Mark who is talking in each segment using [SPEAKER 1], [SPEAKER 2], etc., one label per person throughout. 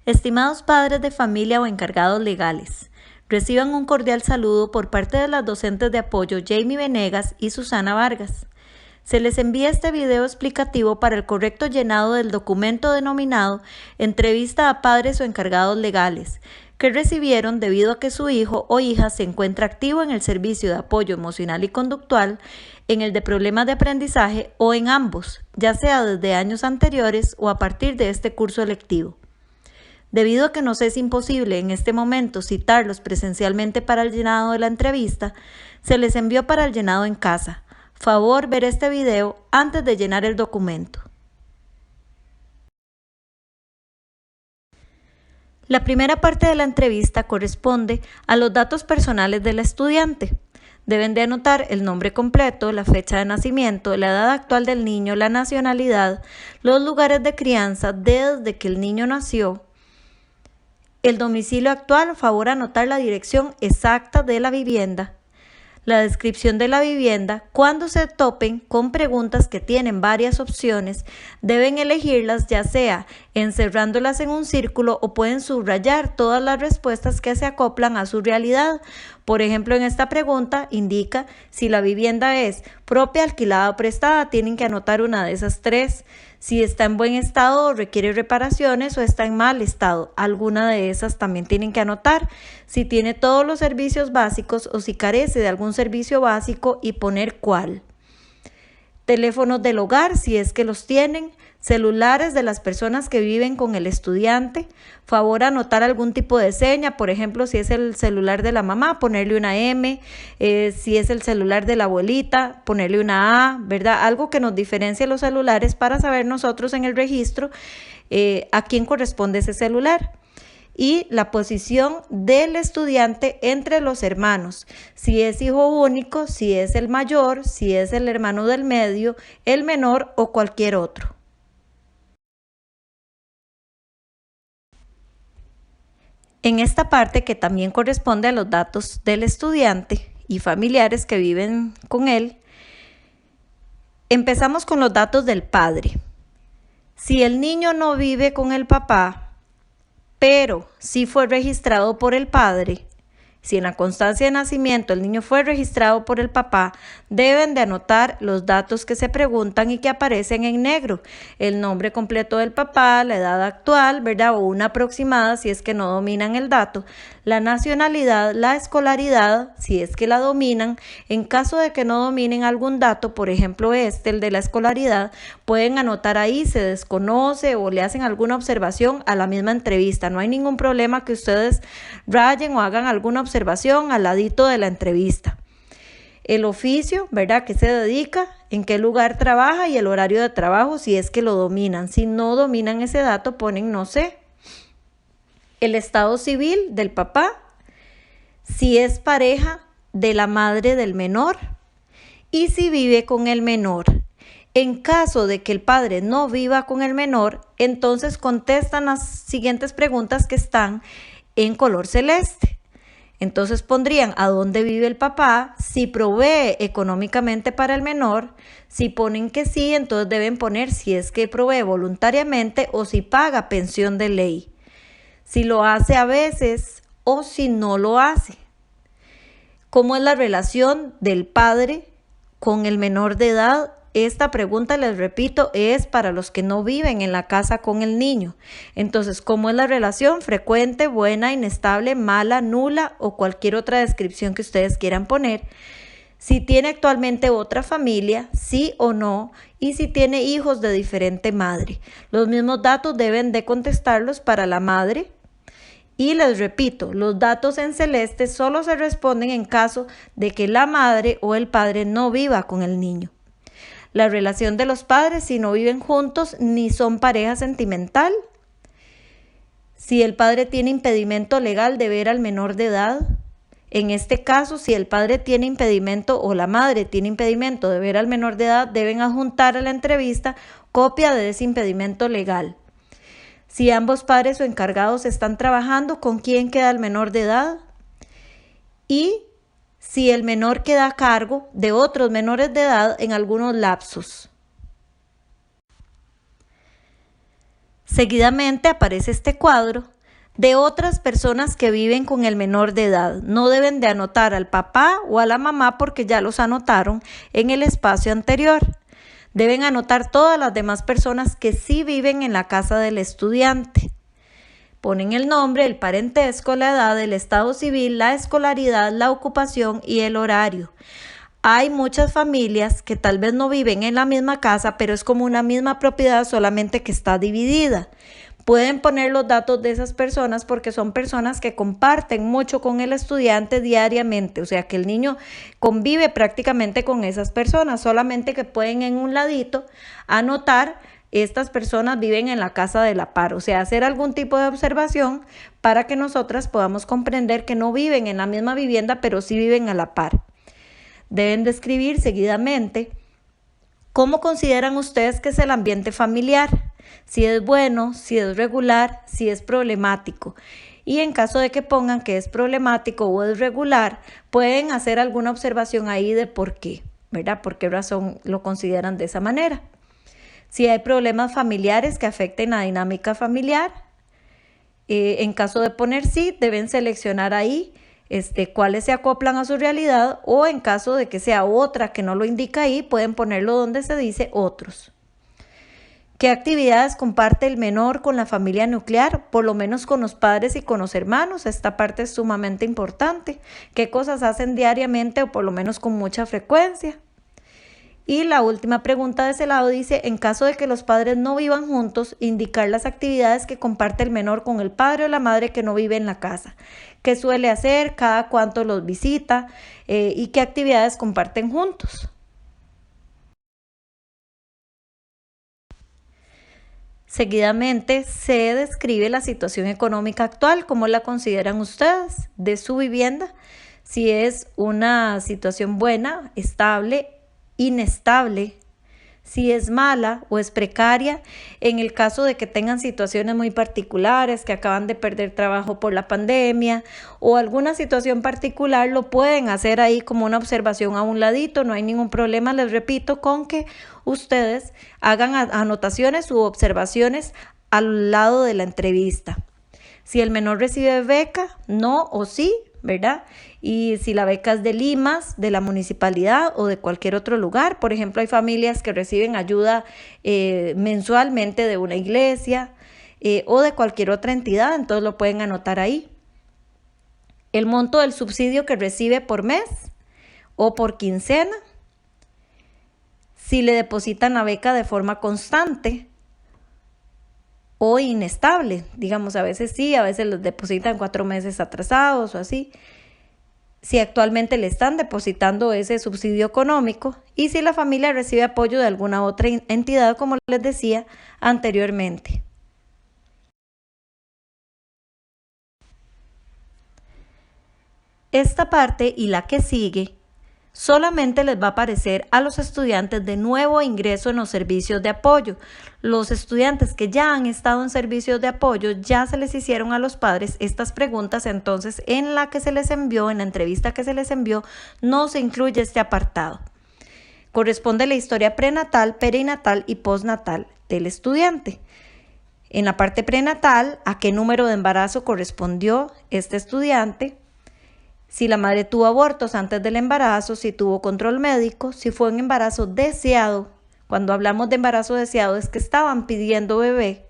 [SPEAKER 1] Estimados padres de familia o encargados legales, reciban un cordial saludo por parte de las docentes de apoyo Jamie Venegas y Susana Vargas. Se les envía este video explicativo para el correcto llenado del documento denominado Entrevista a padres o encargados legales, que recibieron debido a que su hijo o hija se encuentra activo en el servicio de apoyo emocional y conductual, en el de problemas de aprendizaje o en ambos, ya sea desde años anteriores o a partir de este curso electivo. Debido a que nos es imposible en este momento citarlos presencialmente para el llenado de la entrevista, se les envió para el llenado en casa. Favor ver este video antes de llenar el documento. La primera parte de la entrevista corresponde a los datos personales del estudiante. Deben de anotar el nombre completo, la fecha de nacimiento, la edad actual del niño, la nacionalidad, los lugares de crianza desde que el niño nació, el domicilio actual. Favor anotar la dirección exacta de la vivienda, la descripción de la vivienda. Cuando se topen con preguntas que tienen varias opciones, deben elegirlas, ya sea encerrándolas en un círculo o pueden subrayar todas las respuestas que se acoplan a su realidad. Por ejemplo, en esta pregunta indica si la vivienda es propia, alquilada o prestada. Tienen que anotar una de esas tres. Si está en buen estado o requiere reparaciones o está en mal estado, alguna de esas también tienen que anotar. Si tiene todos los servicios básicos o si carece de algún servicio básico y poner cuál. Teléfonos del hogar, si es que los tienen. Celulares de las personas que viven con el estudiante. Favor anotar algún tipo de seña, por ejemplo, si es el celular de la mamá, ponerle una M, si es el celular de la abuelita, ponerle una A, ¿verdad? Algo que nos diferencie los celulares para saber nosotros en el registro a quién corresponde ese celular. Y la posición del estudiante entre los hermanos, si es hijo único, si es el mayor, si es el hermano del medio, el menor o cualquier otro. En esta parte, que también corresponde a los datos del estudiante y familiares que viven con él, empezamos con los datos del padre. Si el niño no vive con el papá, pero sí fue registrado por el padre, si en la constancia de nacimiento el niño fue registrado por el papá, deben de anotar los datos que se preguntan y que aparecen en negro. El nombre completo del papá, la edad actual, ¿verdad? O una aproximada si es que no dominan el dato. La nacionalidad, la escolaridad, si es que la dominan. En caso de que no dominen algún dato, por ejemplo el de la escolaridad, pueden anotar ahí, se desconoce o le hacen alguna observación a la misma entrevista. No hay ningún problema que ustedes rayen o hagan alguna observación al ladito de la entrevista. El oficio, ¿verdad? ¿Qué se dedica? ¿En qué lugar trabaja? Y el horario de trabajo, si es que lo dominan. Si no dominan ese dato, ponen no sé. El estado civil del papá, si es pareja de la madre del menor y si vive con el menor. En caso de que el padre no viva con el menor, entonces contestan las siguientes preguntas que están en color celeste. Entonces pondrían a dónde vive el papá, si provee económicamente para el menor. Si ponen que sí, entonces deben poner si es que provee voluntariamente o si paga pensión de ley. Si lo hace a veces o si no lo hace. ¿Cómo es la relación del padre con el menor de edad? Esta pregunta, les repito, es para los que no viven en la casa con el niño. Entonces, ¿cómo es la relación? Frecuente, buena, inestable, mala, nula o cualquier otra descripción que ustedes quieran poner. Si tiene actualmente otra familia, sí o no, y si tiene hijos de diferente madre. Los mismos datos deben de contestarlos para la madre. Y les repito, los datos en celeste solo se responden en caso de que la madre o el padre no viva con el niño. La relación de los padres si no viven juntos ni son pareja sentimental. Si el padre tiene impedimento legal de ver al menor de edad. En este caso, si el padre tiene impedimento o la madre tiene impedimento de ver al menor de edad, deben adjuntar a la entrevista copia de ese impedimento legal. Si ambos padres o encargados están trabajando, ¿con quién queda el menor de edad? Y si el menor queda a cargo de otros menores de edad en algunos lapsos. Seguidamente aparece este cuadro de otras personas que viven con el menor de edad. No deben de anotar al papá o a la mamá porque ya los anotaron en el espacio anterior. Deben anotar todas las demás personas que sí viven en la casa del estudiante. Ponen el nombre, el parentesco, la edad, el estado civil, la escolaridad, la ocupación y el horario. Hay muchas familias que tal vez no viven en la misma casa, pero es como una misma propiedad, solamente que está dividida. Pueden poner los datos de esas personas porque son personas que comparten mucho con el estudiante diariamente, o sea que el niño convive prácticamente con esas personas, solamente que pueden en un ladito anotar: estas personas viven en la casa de la par, o sea, hacer algún tipo de observación para que nosotras podamos comprender que no viven en la misma vivienda, pero sí viven a la par. Deben describir seguidamente cómo consideran ustedes que es el ambiente familiar, si es bueno, si es regular, si es problemático. Y en caso de que pongan que es problemático o es regular, pueden hacer alguna observación ahí de por qué, ¿verdad? ¿Por qué razón lo consideran de esa manera? Si hay problemas familiares que afecten la dinámica familiar, en caso de poner sí, deben seleccionar ahí cuáles se acoplan a su realidad, o en caso de que sea otra que no lo indica ahí, pueden ponerlo donde se dice otros. ¿Qué actividades comparte el menor con la familia nuclear? Por lo menos con los padres y con los hermanos. Esta parte es sumamente importante. ¿Qué cosas hacen diariamente o por lo menos con mucha frecuencia? Y la última pregunta de ese lado dice: en caso de que los padres no vivan juntos, indicar las actividades que comparte el menor con el padre o la madre que no vive en la casa. ¿Qué suele hacer? ¿Cada cuánto los visita? ¿Y qué actividades comparten juntos? Seguidamente se describe la situación económica actual, cómo la consideran ustedes de su vivienda, si es una situación buena, estable, inestable, si es mala o es precaria. En el caso de que tengan situaciones muy particulares, que acaban de perder trabajo por la pandemia o alguna situación particular, lo pueden hacer ahí como una observación a un ladito. No hay ningún problema, les repito, con que ustedes hagan anotaciones u observaciones al lado de la entrevista. Si el menor recibe beca, no o sí, ¿verdad? Y si la beca es de Limas, de la municipalidad o de cualquier otro lugar. Por ejemplo, hay familias que reciben ayuda mensualmente de una iglesia o de cualquier otra entidad, entonces lo pueden anotar ahí. El monto del subsidio que recibe por mes o por quincena. Si le depositan la beca de forma constante o inestable, digamos, a veces sí, a veces los depositan 4 meses atrasados o así. Si actualmente le están depositando ese subsidio económico y si la familia recibe apoyo de alguna otra entidad, como les decía anteriormente. Esta parte y la que sigue solamente les va a aparecer a los estudiantes de nuevo ingreso en los servicios de apoyo. Los estudiantes que ya han estado en servicios de apoyo, ya se les hicieron a los padres estas preguntas, entonces en la que se les envió, en la entrevista que se les envió, no se incluye este apartado. Corresponde la historia prenatal, perinatal y postnatal del estudiante. En la parte prenatal, a qué número de embarazo correspondió este estudiante, si la madre tuvo abortos antes del embarazo, si tuvo control médico, si fue un embarazo deseado. Cuando hablamos de embarazo deseado es que estaban pidiendo bebé.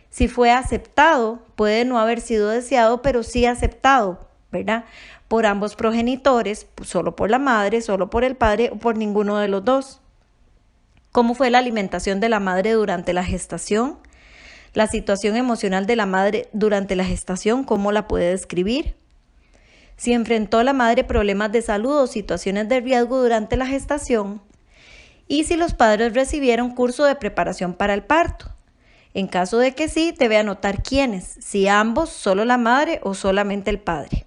[SPEAKER 1] Si fue aceptado, puede no haber sido deseado, pero sí aceptado, ¿verdad? Por ambos progenitores, solo por la madre, solo por el padre o por ninguno de los dos. ¿Cómo fue la alimentación de la madre durante la gestación? La situación emocional de la madre durante la gestación, ¿cómo la puede describir? Si enfrentó la madre problemas de salud o situaciones de riesgo durante la gestación, y si los padres recibieron curso de preparación para el parto. En caso de que sí, debe anotar quiénes, si ambos, solo la madre o solamente el padre.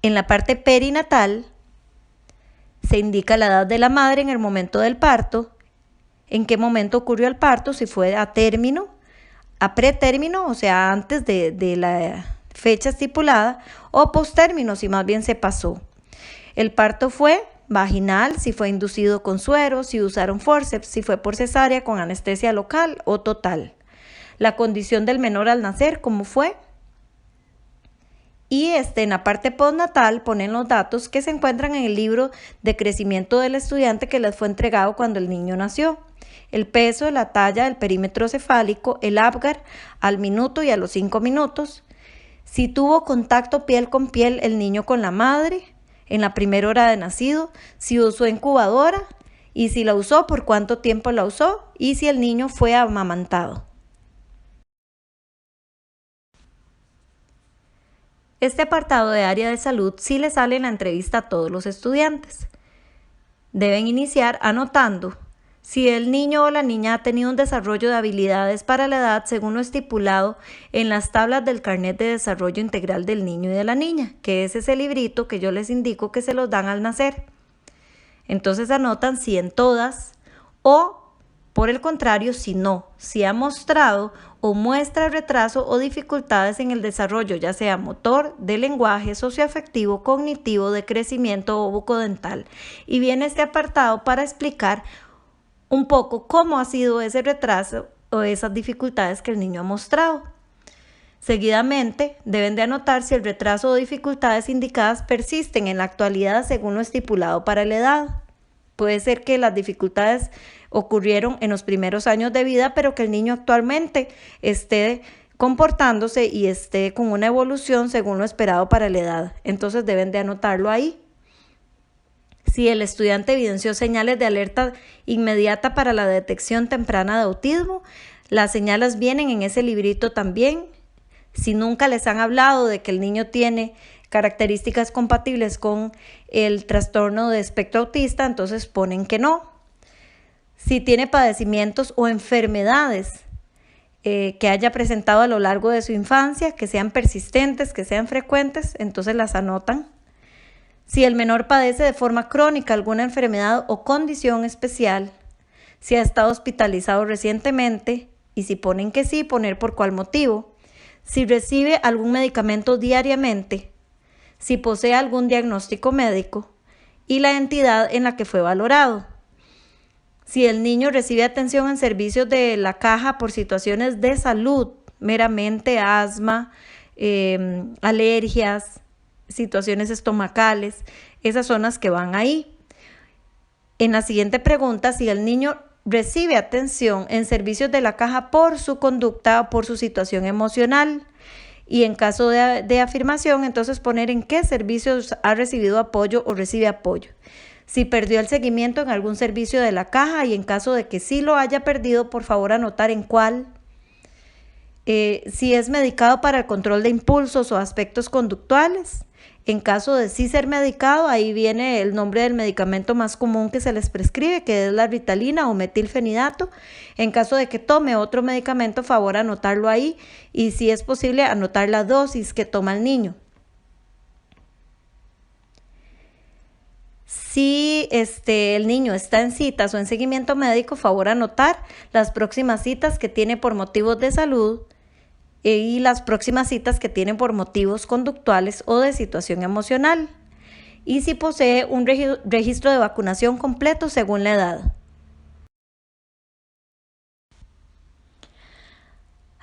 [SPEAKER 1] En la parte perinatal se indica la edad de la madre en el momento del parto, en qué momento ocurrió el parto, si fue a término, a pretérmino, o sea, antes de la fecha estipulada, o postérmino, si más bien se pasó. El parto fue vaginal, si fue inducido con suero, si usaron forceps, si fue por cesárea con anestesia local o total. La condición del menor al nacer, cómo fue. Y en la parte postnatal ponen los datos que se encuentran en el libro de crecimiento del estudiante que les fue entregado cuando el niño nació. El peso, la talla, el perímetro cefálico, el Apgar al minuto y a los 5 minutos. Si tuvo contacto piel con piel el niño con la madre en la primera hora de nacido, si usó incubadora y si la usó, por cuánto tiempo la usó y si el niño fue amamantado. Este apartado de área de salud sí le sale en la entrevista a todos los estudiantes. Deben iniciar anotando si el niño o la niña ha tenido un desarrollo de habilidades para la edad según lo estipulado en las tablas del Carnet de Desarrollo Integral del Niño y de la Niña, que es ese librito que yo les indico que se los dan al nacer. Entonces anotan si en todas o, por el contrario, si no, si ha mostrado o muestra retraso o dificultades en el desarrollo, ya sea motor, de lenguaje, socioafectivo, cognitivo, de crecimiento o bucodental. Y viene este apartado para explicar un poco cómo ha sido ese retraso o esas dificultades que el niño ha mostrado. Seguidamente, deben de anotar si el retraso o dificultades indicadas persisten en la actualidad según lo estipulado para la edad. Puede ser que las dificultades ocurrieron en los primeros años de vida, pero que el niño actualmente esté comportándose y esté con una evolución según lo esperado para la edad. Entonces deben de anotarlo ahí. Si el estudiante evidenció señales de alerta inmediata para la detección temprana de autismo, las señales vienen en ese librito también. Si nunca les han hablado de que el niño tiene características compatibles con el trastorno de espectro autista, entonces ponen que no. Si tiene padecimientos o enfermedades que haya presentado a lo largo de su infancia, que sean persistentes, que sean frecuentes, entonces las anotan. Si el menor padece de forma crónica alguna enfermedad o condición especial, si ha estado hospitalizado recientemente y si ponen que sí, poner por cuál motivo, si recibe algún medicamento diariamente, si posee algún diagnóstico médico y la entidad en la que fue valorado. Si el niño recibe atención en servicios de la caja por situaciones de salud, meramente asma, alergias, situaciones estomacales, esas son las que van ahí. En la siguiente pregunta, si el niño recibe atención en servicios de la caja por su conducta o por su situación emocional. Y en caso de afirmación, entonces poner en qué servicios ha recibido apoyo o recibe apoyo. Si perdió el seguimiento en algún servicio de la caja y en caso de que sí lo haya perdido, por favor anotar en cuál. Si es medicado para el control de impulsos o aspectos conductuales. En caso de sí ser medicado, ahí viene el nombre del medicamento más común que se les prescribe, que es la Ritalina o metilfenidato. En caso de que tome otro medicamento, favor anotarlo ahí y si es posible anotar la dosis que toma el niño. Si el niño está en citas o en seguimiento médico, favor anotar las próximas citas que tiene por motivos de salud y las próximas citas que tiene por motivos conductuales o de situación emocional. Y si posee un registro de vacunación completo según la edad.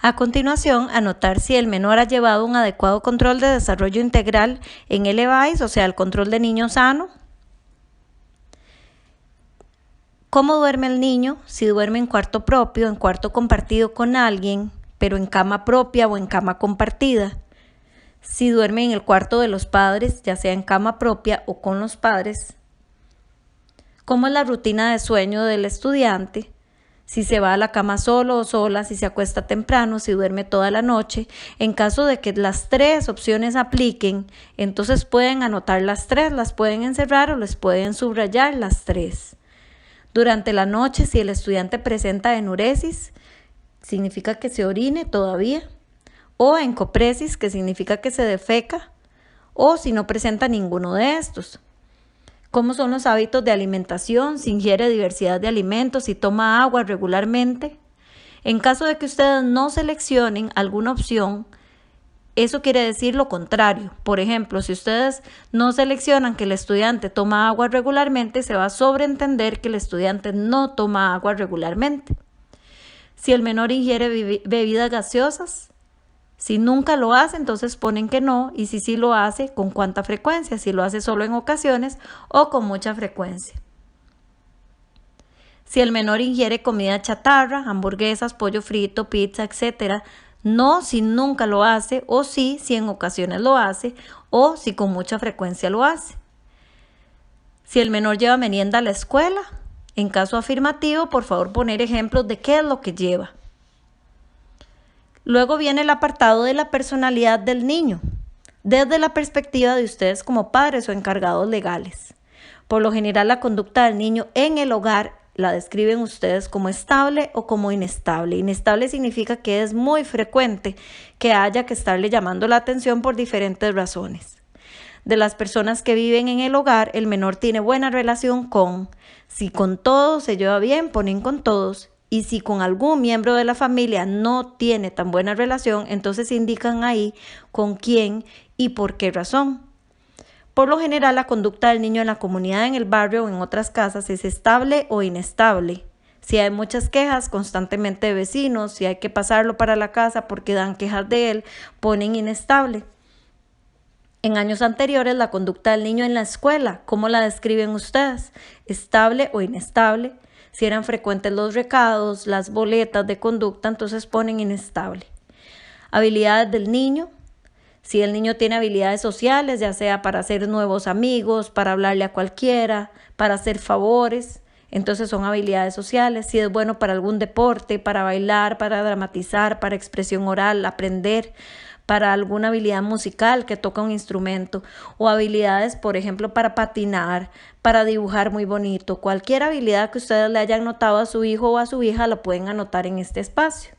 [SPEAKER 1] A continuación, anotar si el menor ha llevado un adecuado control de desarrollo integral en el EVAIS, o sea, el control de niño sano. ¿Cómo duerme el niño? Si duerme en cuarto propio, en cuarto compartido con alguien, pero en cama propia o en cama compartida. Si duerme en el cuarto de los padres, ya sea en cama propia o con los padres. ¿Cómo es la rutina de sueño del estudiante? Si se va a la cama solo o sola, si se acuesta temprano, si duerme toda la noche. En caso de que las tres opciones apliquen, entonces pueden anotar las tres, las pueden encerrar o les pueden subrayar las tres. Durante la noche, si el estudiante presenta enuresis, significa que se orine todavía, o encopresis, que significa que se defeca, o si no presenta ninguno de estos. ¿Cómo son los hábitos de alimentación? Si ingiere diversidad de alimentos, si toma agua regularmente. En caso de que ustedes no seleccionen alguna opción, Eso quiere decir lo contrario. Por ejemplo, si ustedes no seleccionan que el estudiante toma agua regularmente, se va a sobreentender que el estudiante no toma agua regularmente. Si el menor ingiere bebidas gaseosas, si nunca lo hace, entonces ponen que no, y si sí lo hace, ¿con cuánta frecuencia? Si lo hace solo en ocasiones o con mucha frecuencia. Si el menor ingiere comida chatarra, hamburguesas, pollo frito, pizza, etc., no si nunca lo hace, o sí si en ocasiones lo hace, o si con mucha frecuencia lo hace. Si el menor lleva merienda a la escuela, en caso afirmativo, por favor poner ejemplos de qué es lo que lleva. Luego viene el apartado de la personalidad del niño, desde la perspectiva de ustedes como padres o encargados legales. Por lo general, la conducta del niño en el hogar la describen ustedes como estable o como inestable. Inestable significa que es muy frecuente que haya que estarle llamando la atención por diferentes razones. De las personas que viven en el hogar, el menor tiene buena relación con, si con todos se lleva bien, ponen con todos, y si con algún miembro de la familia no tiene tan buena relación, entonces indican ahí con quién y por qué razón. Por lo general, la conducta del niño en la comunidad, en el barrio o en otras casas es estable o inestable. Si hay muchas quejas constantemente de vecinos, si hay que pasarlo para la casa porque dan quejas de él, ponen inestable. En años anteriores, la conducta del niño en la escuela, ¿cómo la describen ustedes? ¿Estable o inestable? Si eran frecuentes los recados, las boletas de conducta, entonces ponen inestable. Habilidades del niño. Si el niño tiene habilidades sociales, ya sea para hacer nuevos amigos, para hablarle a cualquiera, para hacer favores, entonces son habilidades sociales. Si es bueno para algún deporte, para bailar, para dramatizar, para expresión oral, aprender, para alguna habilidad musical que toca un instrumento, o habilidades, por ejemplo, para patinar, para dibujar muy bonito. Cualquier habilidad que ustedes le hayan notado a su hijo o a su hija la pueden anotar en este espacio.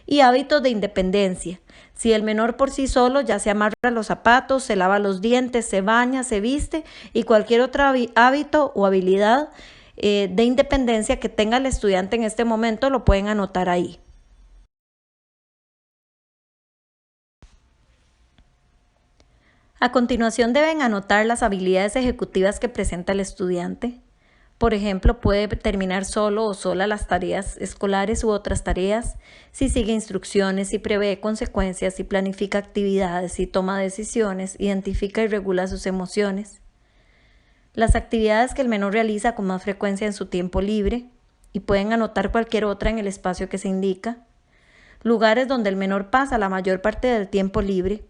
[SPEAKER 1] Y hábitos de independencia. Si el menor por sí solo ya se amarra los zapatos, se lava los dientes, se baña, se viste, y cualquier otro hábito o habilidad de independencia que tenga el estudiante en este momento lo pueden anotar ahí. A continuación deben anotar las habilidades ejecutivas que presenta el estudiante. Por ejemplo, puede terminar solo o sola las tareas escolares u otras tareas, si sigue instrucciones, si prevé consecuencias, si planifica actividades, si toma decisiones, identifica y regula sus emociones. Las actividades que el menor realiza con más frecuencia en su tiempo libre, y pueden anotar cualquier otra en el espacio que se indica. Lugares donde el menor pasa la mayor parte del tiempo libre.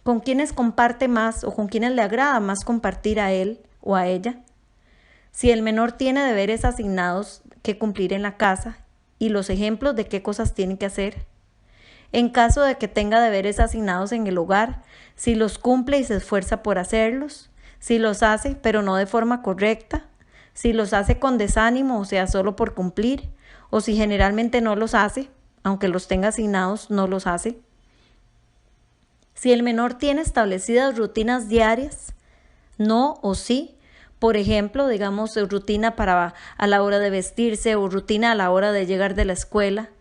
[SPEAKER 1] Con quienes comparte más o con quienes le agrada más compartir a él o a ella. Si el menor tiene deberes asignados que cumplir en la casa y los ejemplos de qué cosas tiene que hacer. En caso de que tenga deberes asignados en el hogar, si los cumple y se esfuerza por hacerlos, si los hace pero no de forma correcta, si los hace con desánimo, o sea, solo por cumplir, o si generalmente no los hace, aunque los tenga asignados, no los hace. Si el menor tiene establecidas rutinas diarias, no o sí. Por ejemplo, digamos, rutina para a la hora de vestirse o rutina a la hora de llegar de la escuela.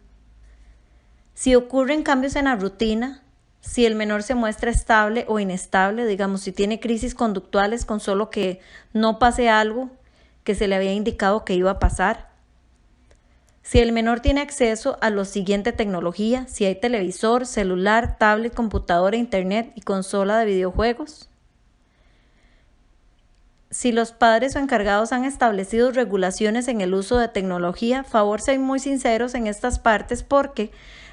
[SPEAKER 1] Si ocurren cambios en la rutina, si el menor se muestra estable o inestable, digamos, si tiene crisis conductuales con solo que no pase algo que se le había indicado que iba a pasar. Si el menor tiene acceso a la siguiente tecnología, si hay televisor, celular, tablet, computadora, internet y consola de videojuegos. Si los padres o encargados han establecido regulaciones en el uso de tecnología, favor ser muy sinceros en estas partes porque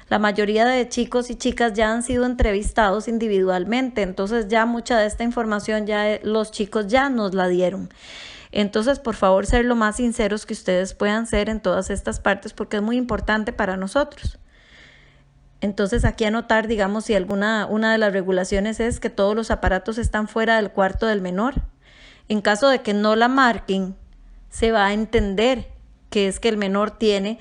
[SPEAKER 1] la mayoría de chicos y chicas ya han sido entrevistados individualmente, entonces ya mucha de esta información ya los chicos ya nos la dieron. Entonces, por favor, ser lo más sinceros que ustedes puedan ser en todas estas partes porque es muy importante para nosotros. Entonces, aquí anotar, digamos, si una de las regulaciones es que todos los aparatos están fuera del cuarto del menor. En caso de que no la marquen, se va a entender que es que el menor tiene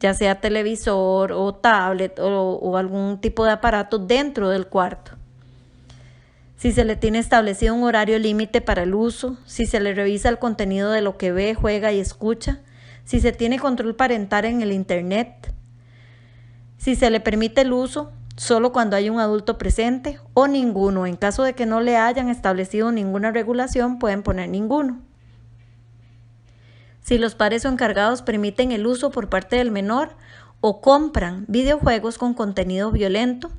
[SPEAKER 1] ya sea televisor o tablet o algún tipo de aparato dentro del cuarto. Si se le tiene establecido un horario límite para el uso, si se le revisa el contenido de lo que ve, juega y escucha, si se tiene control parental en el internet, si se le permite el uso solo cuando hay un adulto presente, o ninguno. En caso de que no le hayan establecido ninguna regulación, pueden poner ninguno. Si los padres o encargados permiten el uso por parte del menor o compran videojuegos con contenido violento.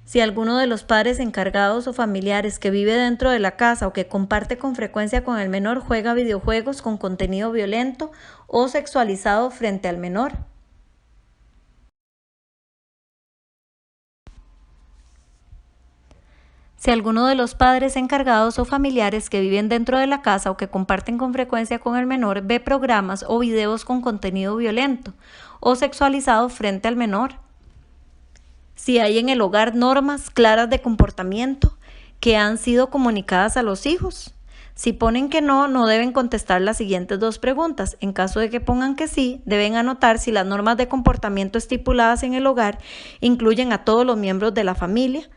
[SPEAKER 1] Si alguno de los padres encargados o familiares que vive dentro de la casa o que comparte con frecuencia con el menor juega videojuegos con contenido violento o sexualizado frente al menor. Si alguno de los padres encargados o familiares que viven dentro de la casa o que comparten con frecuencia con el menor ve programas o videos con contenido violento o sexualizado frente al menor. Si hay en el hogar normas claras de comportamiento que han sido comunicadas a los hijos. Si ponen que no, no deben contestar las siguientes dos preguntas. En caso de que pongan que sí, deben anotar si las normas de comportamiento estipuladas en el hogar incluyen a todos los miembros de la familia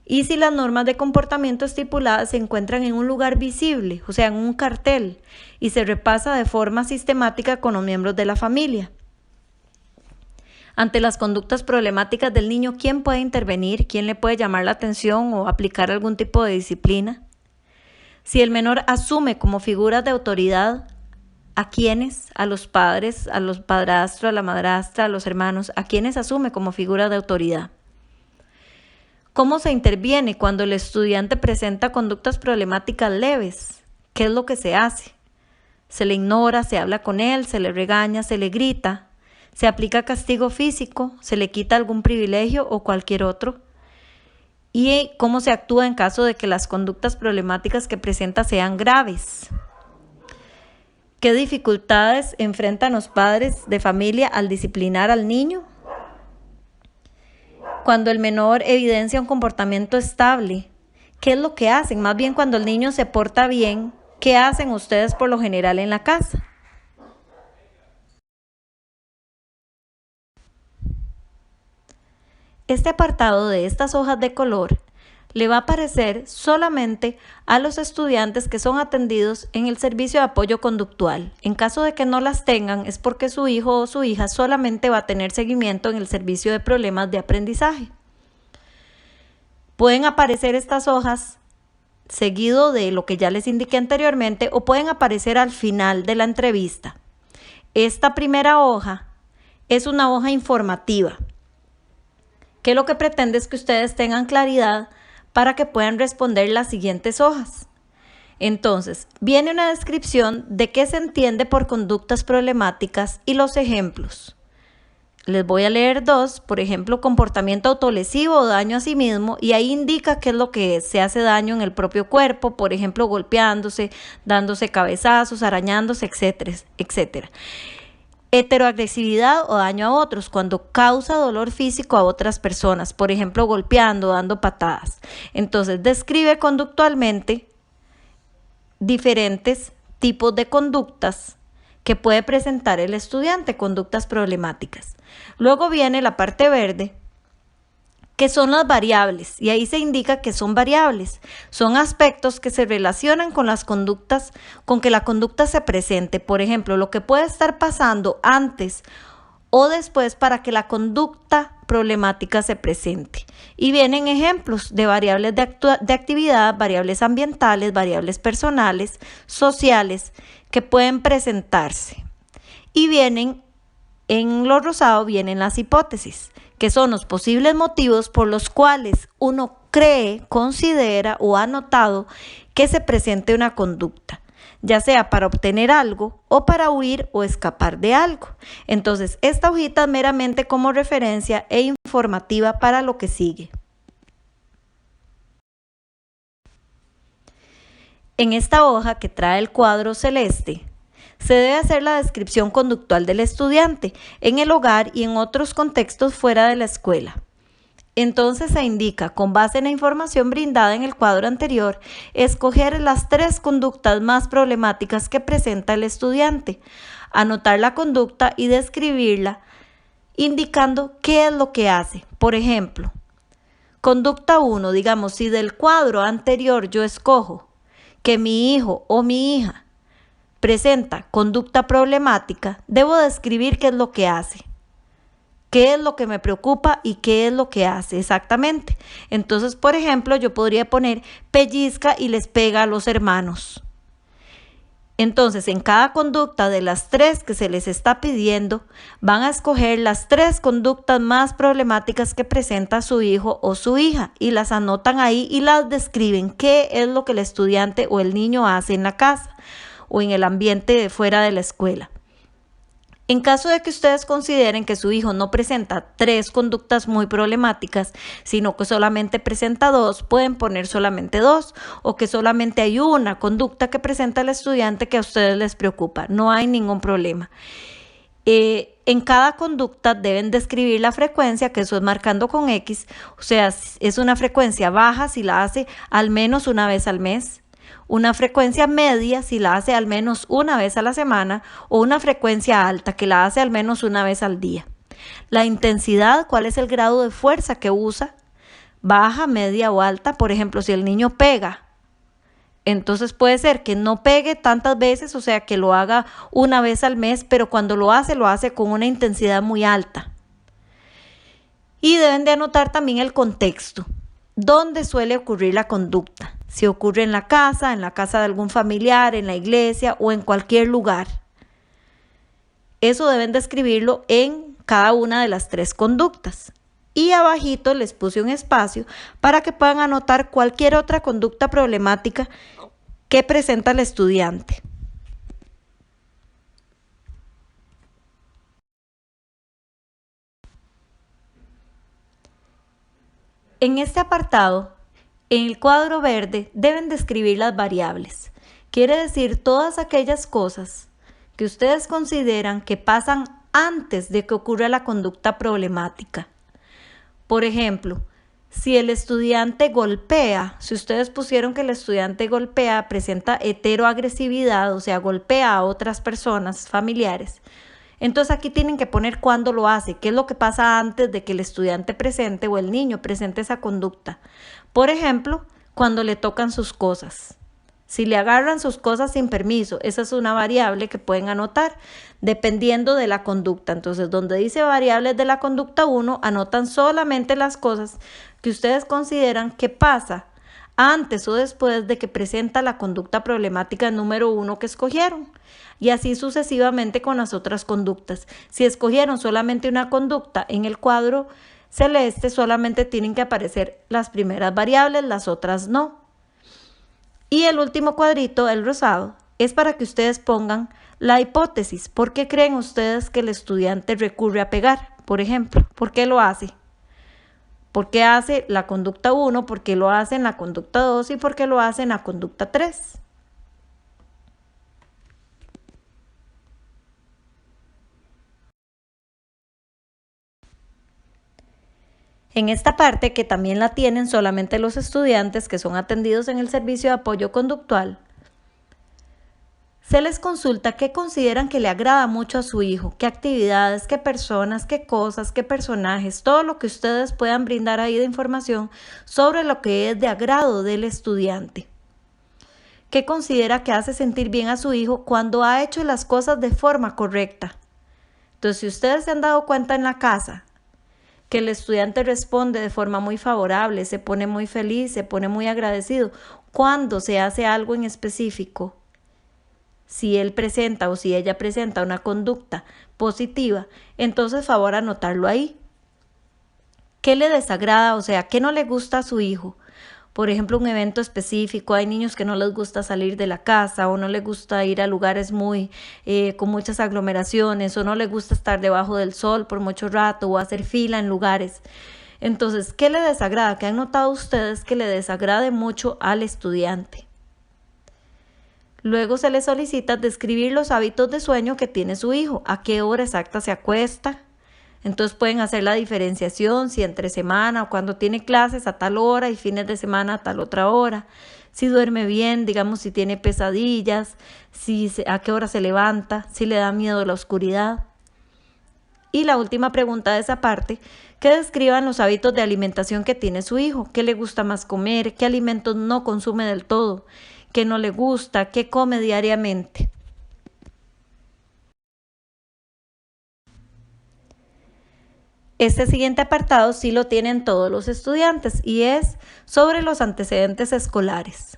[SPEAKER 1] y si las normas de comportamiento estipuladas se encuentran en un lugar visible, o sea, en un cartel, y se repasa de forma sistemática con los miembros de la familia. Ante las conductas problemáticas del niño, ¿quién puede intervenir? ¿Quién le puede llamar la atención o aplicar algún tipo de disciplina? Si el menor asume como figuras de autoridad, ¿a quiénes? A los padres, a los padrastros, a la madrastra, a los hermanos, ¿a quiénes asume como figura de autoridad? ¿Cómo se interviene cuando el estudiante presenta conductas problemáticas leves? ¿Qué es lo que se hace? ¿Se le ignora, se habla con él, se le regaña, se le grita? ¿Se aplica castigo físico? ¿Se le quita algún privilegio o cualquier otro? ¿Y cómo se actúa en caso de que las conductas problemáticas que presenta sean graves? ¿Qué dificultades enfrentan los padres de familia al disciplinar al niño? Cuando el menor evidencia un comportamiento estable, ¿qué es lo que hacen? Más bien cuando el niño se porta bien, ¿qué hacen ustedes por lo general en la casa? Este apartado de estas hojas de color le va a aparecer solamente a los estudiantes que son atendidos en el servicio de apoyo conductual. En caso de que no las tengan, es porque su hijo o su hija solamente va a tener seguimiento en el servicio de problemas de aprendizaje. Pueden aparecer estas hojas seguido de lo que ya les indiqué anteriormente o pueden aparecer al final de la entrevista. Esta primera hoja es una hoja informativa, que lo que pretende es que ustedes tengan claridad para que puedan responder las siguientes hojas. Entonces, viene una descripción de qué se entiende por conductas problemáticas y los ejemplos. Les voy a leer dos, por ejemplo, comportamiento autolesivo o daño a sí mismo, y ahí indica qué es lo que es. Se hace daño en el propio cuerpo, por ejemplo, golpeándose, dándose cabezazos, arañándose, etcétera, etcétera. Heteroagresividad o daño a otros, cuando causa dolor físico a otras personas, por ejemplo, golpeando, dando patadas. Entonces, describe conductualmente diferentes tipos de conductas que puede presentar el estudiante, conductas problemáticas. Luego viene la parte verde, que son las variables, y ahí se indica que son variables. Son aspectos que se relacionan con las conductas, con que la conducta se presente. Por ejemplo, lo que puede estar pasando antes o después para que la conducta problemática se presente. Y vienen ejemplos de variables de actividad, variables ambientales, variables personales, sociales, que pueden presentarse. Y vienen, en lo rosado, vienen las hipótesis, que son los posibles motivos por los cuales uno cree, considera o ha notado que se presente una conducta, ya sea para obtener algo o para huir o escapar de algo. Entonces, esta hojita es meramente como referencia e informativa para lo que sigue. En esta hoja que trae el cuadro celeste, se debe hacer la descripción conductual del estudiante en el hogar y en otros contextos fuera de la escuela. Entonces se indica, con base en la información brindada en el cuadro anterior, escoger las 3 conductas más problemáticas que presenta el estudiante, anotar la conducta y describirla, indicando qué es lo que hace. Por ejemplo, conducta 1, digamos, si del cuadro anterior yo escojo que mi hijo o mi hija presenta conducta problemática, debo describir qué es lo que hace. qué es lo que me preocupa y qué es lo que hace exactamente. Entonces, por ejemplo, yo podría poner pellizca y les pega a los hermanos. Entonces, en cada conducta de las 3 que se les está pidiendo, van a escoger las 3 conductas más problemáticas que presenta su hijo o su hija y las anotan ahí y las describen qué es lo que el estudiante o el niño hace en la casa o en el ambiente fuera de la escuela. En caso de que ustedes consideren que su hijo no presenta 3 conductas muy problemáticas, sino que solamente presenta 2, pueden poner solamente 2, o que solamente hay una conducta que presenta el estudiante que a ustedes les preocupa. No hay ningún problema. En cada conducta deben describir la frecuencia, que eso es marcando con X, o sea, es una frecuencia baja si la hace al menos una vez al mes, una frecuencia media si la hace al menos una vez a la semana o una frecuencia alta que la hace al menos una vez al día. La intensidad, cuál es el grado de fuerza que usa, baja, media o alta. Por ejemplo, si el niño pega, entonces puede ser que no pegue tantas veces, o sea, que lo haga una vez al mes, pero cuando lo hace con una intensidad muy alta. Y deben de anotar también el contexto, dónde suele ocurrir la conducta. Si ocurre en la casa de algún familiar, en la iglesia o en cualquier lugar. Eso deben de escribirlo en cada una de las 3 conductas. Y abajito les puse un espacio para que puedan anotar cualquier otra conducta problemática que presenta el estudiante. En este apartado, en el cuadro verde deben describir las variables. Quiere decir todas aquellas cosas que ustedes consideran que pasan antes de que ocurra la conducta problemática. Por ejemplo, si el estudiante golpea, si ustedes pusieron que el estudiante golpea, presenta heteroagresividad, o sea, golpea a otras personas, familiares, entonces aquí tienen que poner cuándo lo hace, qué es lo que pasa antes de que el estudiante presente o el niño presente esa conducta. Por ejemplo, cuando le tocan sus cosas. Si le agarran sus cosas sin permiso, esa es una variable que pueden anotar dependiendo de la conducta. Entonces, donde dice variables de la conducta 1, anotan solamente las cosas que ustedes consideran que pasa antes o después de que presenta la conducta problemática número 1 que escogieron. Y así sucesivamente con las otras conductas. Si escogieron solamente una conducta en el cuadro celeste, solamente tienen que aparecer las primeras variables, las otras no. Y el último cuadrito, el rosado, es para que ustedes pongan la hipótesis. ¿Por qué creen ustedes que el estudiante recurre a pegar? Por ejemplo, ¿por qué lo hace? ¿Por qué hace la conducta 1? ¿Por qué lo hace en la conducta 2? ¿Y por qué lo hace en la conducta 3? En esta parte, que también la tienen solamente los estudiantes que son atendidos en el servicio de apoyo conductual, se les consulta qué consideran que le agrada mucho a su hijo, qué actividades, qué personas, qué cosas, qué personajes, todo lo que ustedes puedan brindar ahí de información sobre lo que es de agrado del estudiante. ¿Qué considera que hace sentir bien a su hijo cuando ha hecho las cosas de forma correcta? Entonces, si ustedes se han dado cuenta en la casa que el estudiante responde de forma muy favorable, se pone muy feliz, se pone muy agradecido cuando se hace algo en específico, si él presenta o si ella presenta una conducta positiva, entonces favor anotarlo ahí. ¿Qué le desagrada? O sea, ¿qué no le gusta a su hijo? Por ejemplo, un evento específico, hay niños que no les gusta salir de la casa o no les gusta ir a lugares con muchas aglomeraciones o no les gusta estar debajo del sol por mucho rato o hacer fila en lugares. Entonces, ¿qué le desagrada? ¿Qué han notado ustedes que le desagrade mucho al estudiante? Luego se le solicita describir los hábitos de sueño que tiene su hijo, a qué hora exacta se acuesta. Entonces pueden hacer la diferenciación si entre semana o cuando tiene clases a tal hora y fines de semana a tal otra hora. Si duerme bien, digamos si tiene pesadillas, a qué hora se levanta, si le da miedo la oscuridad. Y la última pregunta de esa parte, que describan los hábitos de alimentación que tiene su hijo, qué le gusta más comer, qué alimentos no consume del todo, qué no le gusta, qué come diariamente. Este siguiente apartado sí lo tienen todos los estudiantes y es sobre los antecedentes escolares.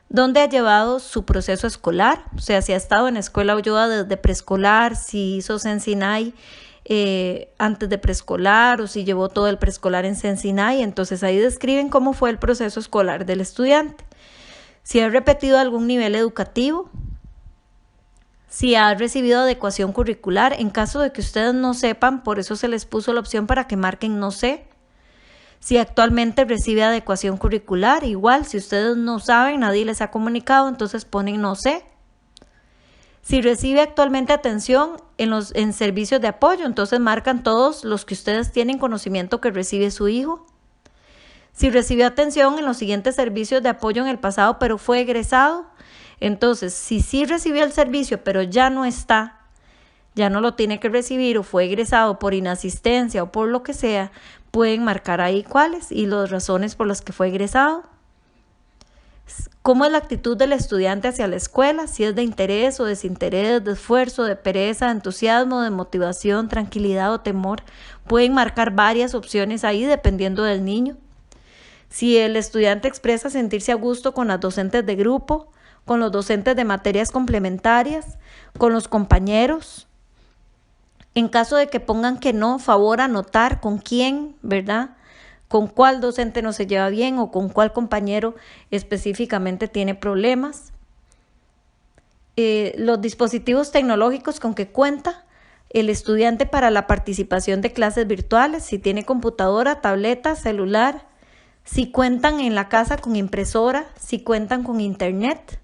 [SPEAKER 1] ¿Dónde ha llevado su proceso escolar? O sea, si ha estado en escuela ayuda desde preescolar, si hizo Sensinay antes de preescolar o si llevó todo el preescolar en Sensinay. Entonces ahí describen cómo fue el proceso escolar del estudiante. Si ha repetido algún nivel educativo, si ha recibido adecuación curricular. En caso de que ustedes no sepan, por eso se les puso la opción para que marquen no sé. Si actualmente recibe adecuación curricular, igual, si ustedes no saben, nadie les ha comunicado, entonces ponen no sé. Si recibe actualmente atención en servicios de apoyo, entonces marcan todos los que ustedes tienen conocimiento que recibe su hijo. Si recibió atención en los siguientes servicios de apoyo en el pasado, pero fue egresado, entonces si sí recibió el servicio, pero ya no está, ya no lo tiene que recibir o fue egresado por inasistencia o por lo que sea, pueden marcar ahí cuáles y las razones por las que fue egresado. ¿Cómo es la actitud del estudiante hacia la escuela? Si es de interés o desinterés, de esfuerzo, de pereza, de entusiasmo, de motivación, tranquilidad o temor. Pueden marcar varias opciones ahí dependiendo del niño. Si el estudiante expresa sentirse a gusto con las docentes de grupo, con los docentes de materias complementarias, con los compañeros. En caso de que pongan que no, favor anotar con quién, ¿verdad? Con cuál docente no se lleva bien o con cuál compañero específicamente tiene problemas. Los dispositivos tecnológicos con que cuenta el estudiante para la participación de clases virtuales, si tiene computadora, tableta, celular, si cuentan en la casa con impresora, si cuentan con internet.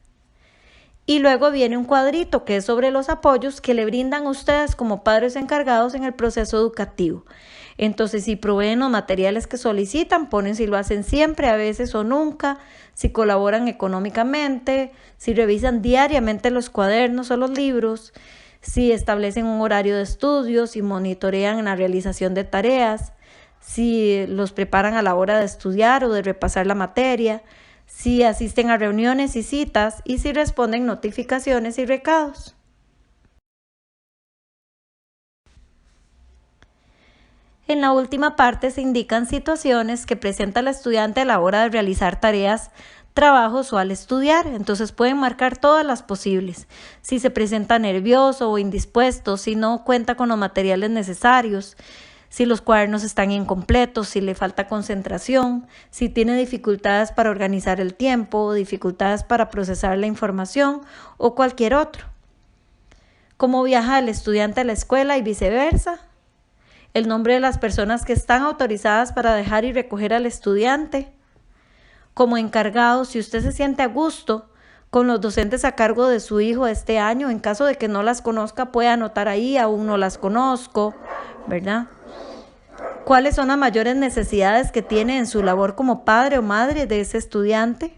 [SPEAKER 1] Y luego viene un cuadrito que es sobre los apoyos que le brindan a ustedes como padres encargados en el proceso educativo. Entonces, si proveen los materiales que solicitan, ponen si lo hacen siempre, a veces o nunca, si colaboran económicamente, si revisan diariamente los cuadernos o los libros, si establecen un horario de estudio, si monitorean la realización de tareas, si los preparan a la hora de estudiar o de repasar la materia, si asisten a reuniones y citas y si responden notificaciones y recados. En la última parte se indican situaciones que presenta el estudiante a la hora de realizar tareas, trabajos o al estudiar. Entonces pueden marcar todas las posibles. Si se presenta nervioso o indispuesto, si no cuenta con los materiales necesarios, si los cuadernos están incompletos, si le falta concentración, si tiene dificultades para organizar el tiempo, dificultades para procesar la información o cualquier otro. ¿Cómo viaja el estudiante a la escuela y viceversa? El nombre de las personas que están autorizadas para dejar y recoger al estudiante. Como encargado, si usted se siente a gusto con los docentes a cargo de su hijo este año, en caso de que no las conozca, puede anotar ahí, aún no las conozco, ¿verdad? ¿Cuáles son las mayores necesidades que tiene en su labor como padre o madre de ese estudiante?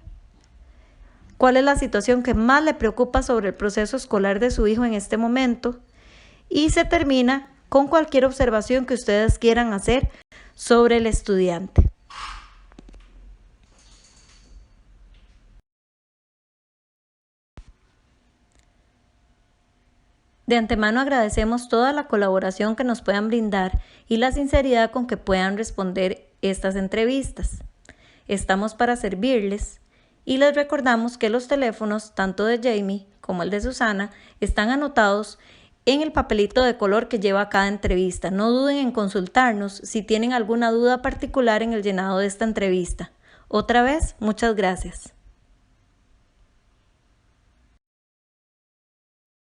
[SPEAKER 1] ¿Cuál es la situación que más le preocupa sobre el proceso escolar de su hijo en este momento? Y se termina con cualquier observación que ustedes quieran hacer sobre el estudiante. De antemano agradecemos toda la colaboración que nos puedan brindar y la sinceridad con que puedan responder estas entrevistas. Estamos para servirles y les recordamos que los teléfonos, tanto de Jamie como el de Susana, están anotados en el papelito de color que lleva cada entrevista. No duden en consultarnos si tienen alguna duda particular en el llenado de esta entrevista. Otra vez, muchas gracias.